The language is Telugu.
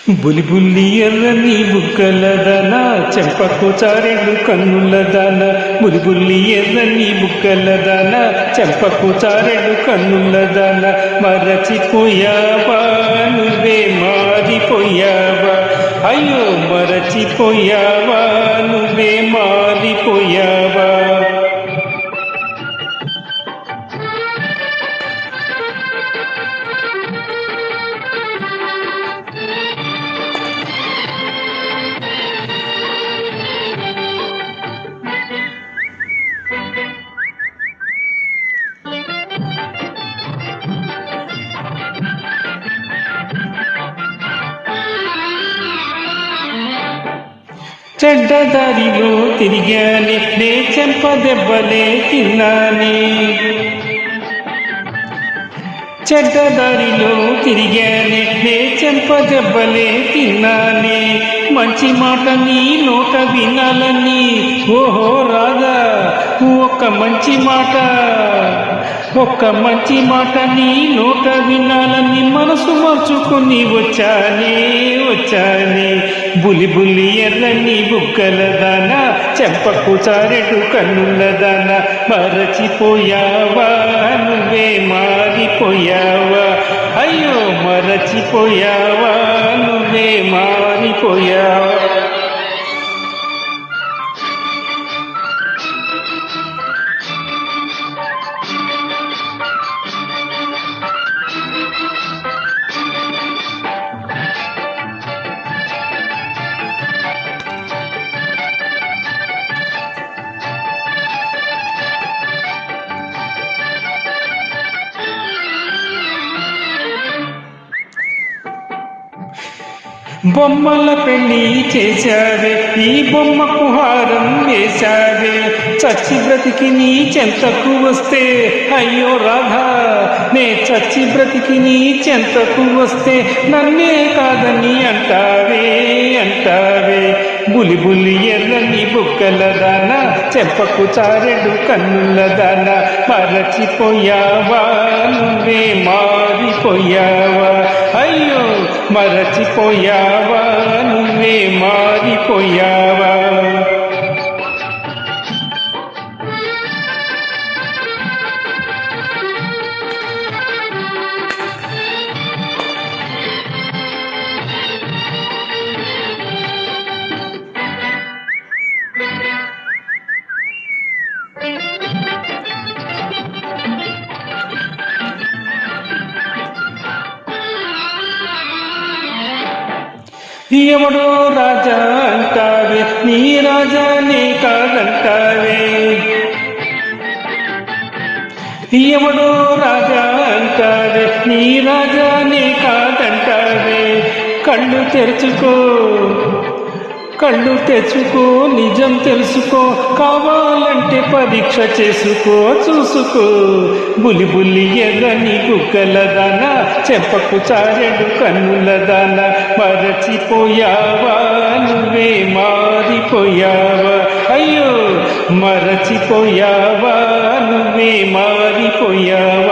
బులిబుల్లి ఎర్రని బుగ్గలదన చెంపకు చారెడు కన్నులదన బులిబుల్లి ఎర్రని బుగ్గలదన చెంపకు చారెడు కన్నులదన మరచిపోయావా నువ్వే మారిపోయావా అయ్యో మరచిపోయావా నువ్వే మారిపోయావా చెడ్డదారిలో తిరిగానే నే చెంపదెబ్బలే తిన్నానే చెడ్డదారిలో తిరిగానే నే చెంపదెబ్బలే తిన్నానే మంచి మాట నీ నోట వినాలని ఓహో రాదా ఒక్క మంచి మాట నీ నోట వినాలని మనసు మార్చుకొని వచ్చానే బులిబుల్లి ఎర్రని బుగ్గలదాన చెంపకు చారెడు కన్నులదాన మరచిపోయావా నువ్వే మారిపోయావా అయ్యో మరచిపోయావా నువ్వే మారిపోయావా బొమ్మల పెళ్లి చేశావే ఈ బొమ్మకు హారం వేశావే చచ్చి బ్రతికి నీ చెంతకు వస్తే అయ్యో రాధా నే చచ్చి బ్రతికి నీ చెంతకు వస్తే నన్నే కాదని అంటావే బులిబుల్లి ఎర్రని బుగ్గలదాన చెంపకు చారెడు కన్నులదాన మరచిపోయావా నువ్వే మారిపోయావా అయ్యో మరచిపోయావా నువ్వే మారిపోయావా ఎవడో రాజా అంటావే నీ రాజానే కాదంటావే ఎవడో రాజా అంటావే నీ రాజానే కాదంటావే కళ్ళు తెరుచుకో నిజం తెలుసుకో కావాలంటే పరీక్ష చూసుకో బులిబుల్లి ఎర్రని బుగ్గలదాన చెంపకు చారెడు కన్నులదాన మరచిపోయావా నువ్వే మారిపోయావా అయ్యో మరచిపోయావా నువ్వే మారిపోయావా